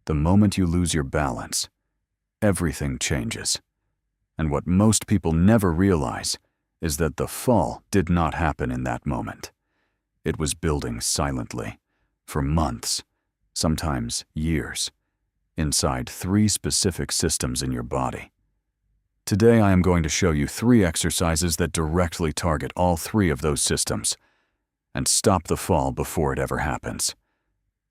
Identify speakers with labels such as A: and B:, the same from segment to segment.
A: The moment you lose your balance, everything changes. And what most people never realize is that the fall did not happen in that moment. It was building silently, for months, sometimes years, inside 3 specific systems in your body. Today I am going to show you 3 exercises that directly target all 3 of those systems and stop the fall before it ever happens.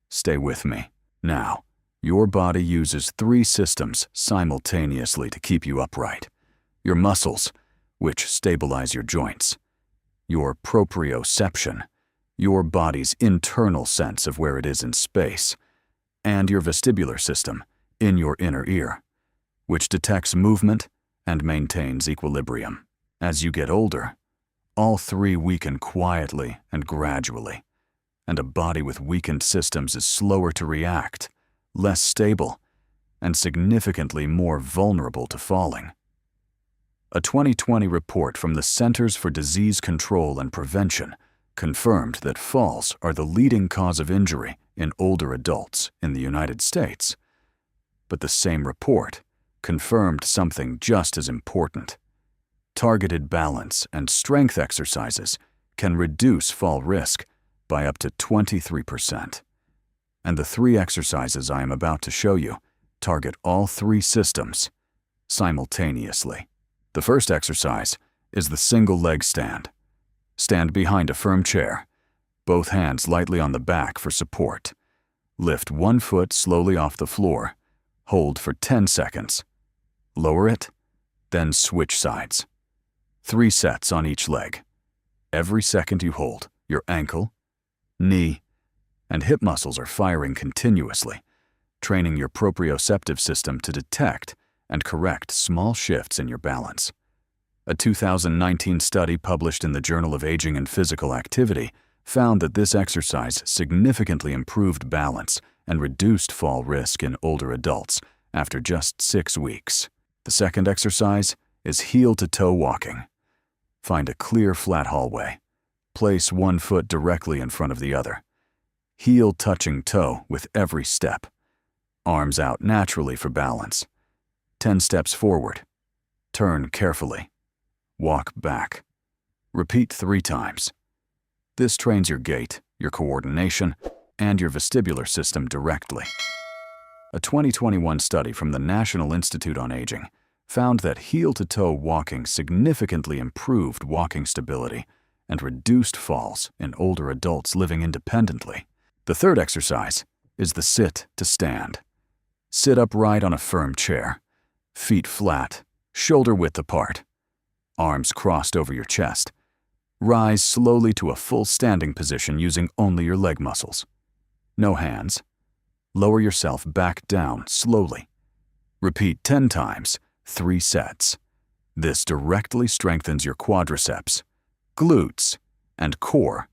A: Stay with me. Now, your body uses 3 systems simultaneously to keep you upright. Your muscles, which stabilize your joints. Your proprioception, your body's internal sense of where it is in space. And your vestibular system, in your inner ear, which detects movement and maintains equilibrium. As you get older, all 3 weaken quietly and gradually, and a body with weakened systems is slower to react, less stable, and significantly more vulnerable to falling. A 2020 report from the Centers for Disease Control and Prevention confirmed that falls are the leading cause of injury in older adults in the United States. But the same report confirmed something just as important. Targeted balance and strength exercises can reduce fall risk by up to 23%. And the 3 exercises I am about to show you target all 3 systems simultaneously. The first exercise is the single leg stand. Stand behind a firm chair, both hands lightly on the back for support. Lift one foot slowly off the floor. Hold for 10 seconds. Lower it, then switch sides. 3 sets on each leg. Every second you hold, your ankle, knee, and hip muscles are firing continuously, training your proprioceptive system to detect and correct small shifts in your balance. A 2019 study published in the Journal of Aging and Physical Activity found that this exercise significantly improved balance and reduced fall risk in older adults after just 6 weeks. The second exercise is heel-to-toe walking. Find a clear, flat hallway. Place one foot directly in front of the other. Heel touching toe with every step. Arms out naturally for balance. 10 steps forward. Turn carefully. Walk back. Repeat 3 times. This trains your gait, your coordination, and your vestibular system directly. A 2021 study from the National Institute on Aging found that heel-to-toe walking significantly improved walking stability and reduced falls in older adults living independently. The third exercise is the sit-to-stand. Sit upright on a firm chair, feet flat, shoulder-width apart, arms crossed over your chest. Rise slowly to a full standing position using only your leg muscles. No hands. Lower yourself back down slowly. Repeat 10 times, 3 sets. This directly strengthens your quadriceps, glutes, and core,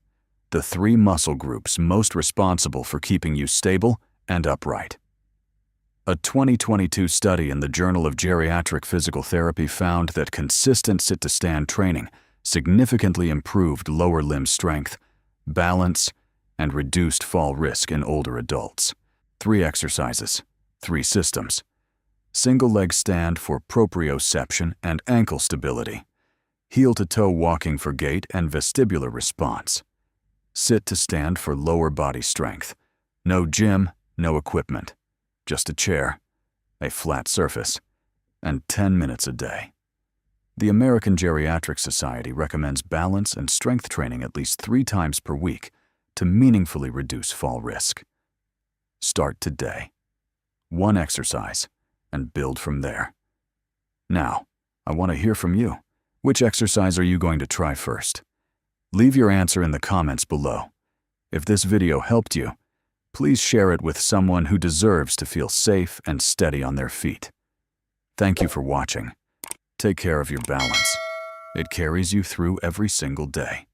A: the 3 muscle groups most responsible for keeping you stable and upright. A 2022 study in the Journal of Geriatric Physical Therapy found that consistent sit-to-stand training significantly improved lower limb strength, balance, and reduced fall risk in older adults. 3 exercises, 3 systems. Single leg stand for proprioception and ankle stability. Heel-to-toe walking for gait and vestibular response. Sit to stand for lower body strength. No gym, no equipment. Just a chair, a flat surface, and 10 minutes a day. The American Geriatric Society recommends balance and strength training at least 3 times per week to meaningfully reduce fall risk. Start today. 1 exercise, and build from there. Now, I want to hear from you. Which exercise are you going to try first? Leave your answer in the comments below. If this video helped you, please share it with someone who deserves to feel safe and steady on their feet. Thank you for watching. Take care of your balance. It carries you through every single day.